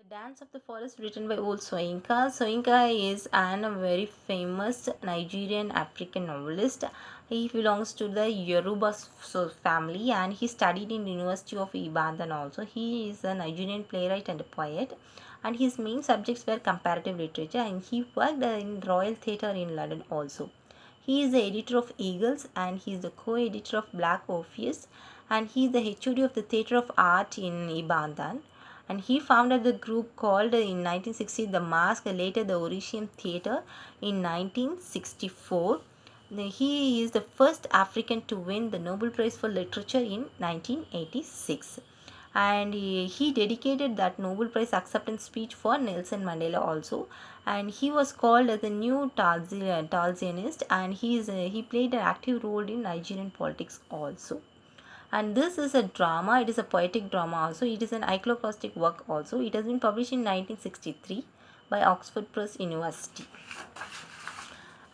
Dance of the Forest written by old Soyinka. Soyinka is a very famous Nigerian African novelist. He belongs to the Yoruba family and he studied in the University of Ibadan also. He is a Nigerian playwright and a poet and his main subjects were comparative literature and he worked in Royal Theatre in London also. He is the editor of Eagles and he is the co-editor of Black Orpheus and he is the HOD of the Theatre of Art in Ibadan and he founded the group called in 1960 the Mask, later the Orisham Theatre in 1964. He is the first African to win the Nobel Prize for Literature in 1986 and he dedicated that Nobel Prize acceptance speech for Nelson Mandela also, and he was called as the new Talzianist and he played an active role in Nigerian politics also. And this is a drama, it is a poetic drama also, it is an iconoclastic work also. It has been published in 1963 by Oxford Press University.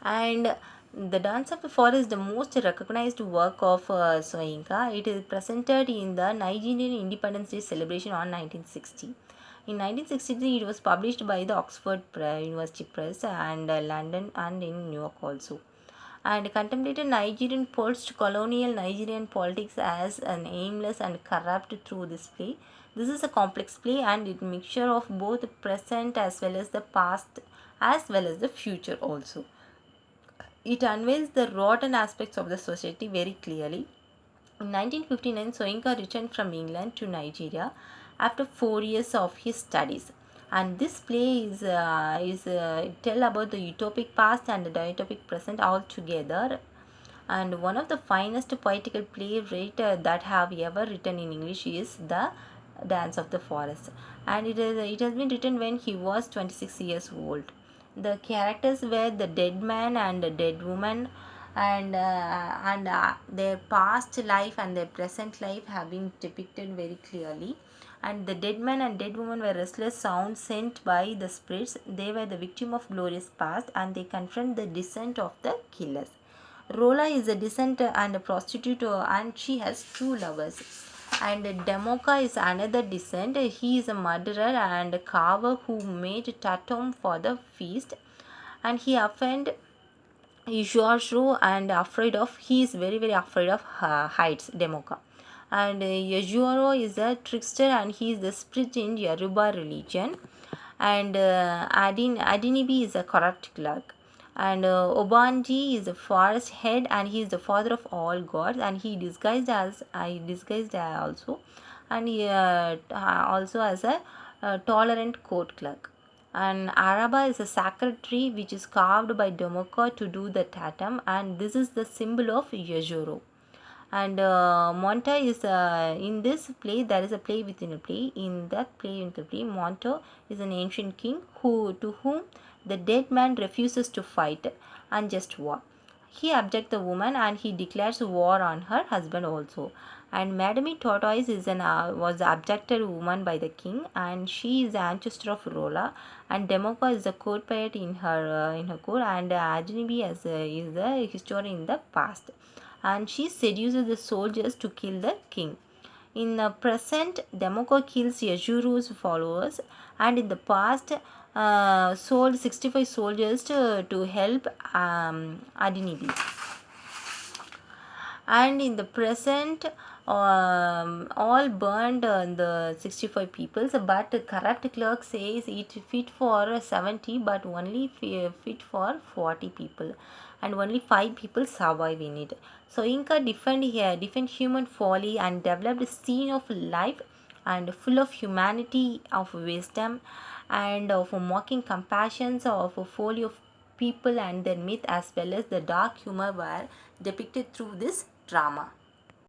And the Dance of the Forest is the most recognized work of Soyinka. It is presented in the Nigerian Independence Day celebration on 1960. In 1963, it was published by the Oxford University Press and London and in New York also, and contemplated Nigerian post-colonial Nigerian politics as an aimless and corrupt through this play. This is a complex play and it mixture of both the present as well as the past as well as the future also. It unveils the rotten aspects of the society very clearly. In 1959, Soyinka returned from England to Nigeria after 4 years of his studies. And this play is tell about the utopic past and the dystopic present all together. And one of the finest poetical playwright that have ever written in English is the Dance of the Forest. And it has been written when he was 26 years old. The characters were the dead man and the dead woman, and their past life and their present life have been depicted very clearly. And the dead man and dead woman were restless sounds sent by the spirits. They were the victim of glorious past and they confront the descent of the killers. Rola is a descent and a prostitute and she has two lovers. And Demoka is another descent. He is a murderer and a carver who made tatum for the feast. And he offended Yasuo and afraid of he is very afraid of heights, Demoka. And Yasuo is a trickster and he is the spirit in Yoruba religion. And Adinibi is a corrupt clerk. And Obanji is the forest head and he is the father of all gods and he disguised as also, and he also as a tolerant court clerk. And Araba is a sacred tree which is carved by Demoka to do the tatum, and this is the symbol of Yajoro. And Monta is in this play there is a play within a play. In that play in the play, Monta is an ancient king to whom the dead man refuses to fight unjust war. He abjects the woman and he declares war on her husband also. And Madame Tortoise is was the abducted woman by the king, and she is the ancestor of Rola. And Demoka is the court poet in her court, and Ajanibi is the historian in the past. And she seduces the soldiers to kill the king. In the present, Demoka kills Yajuru's followers, and in the past, sold 65 soldiers to help Adinibi. And in the present, all burned the 65 peoples, but corrupt clerk says it fit for 70 but only fit for 40 people, and only 5 people survive in it. So Inca defend human folly and developed a scene of life and full of humanity, of wisdom, and of mocking compassions, of a folly of people and their myth, as well as the dark humor were depicted through this drama.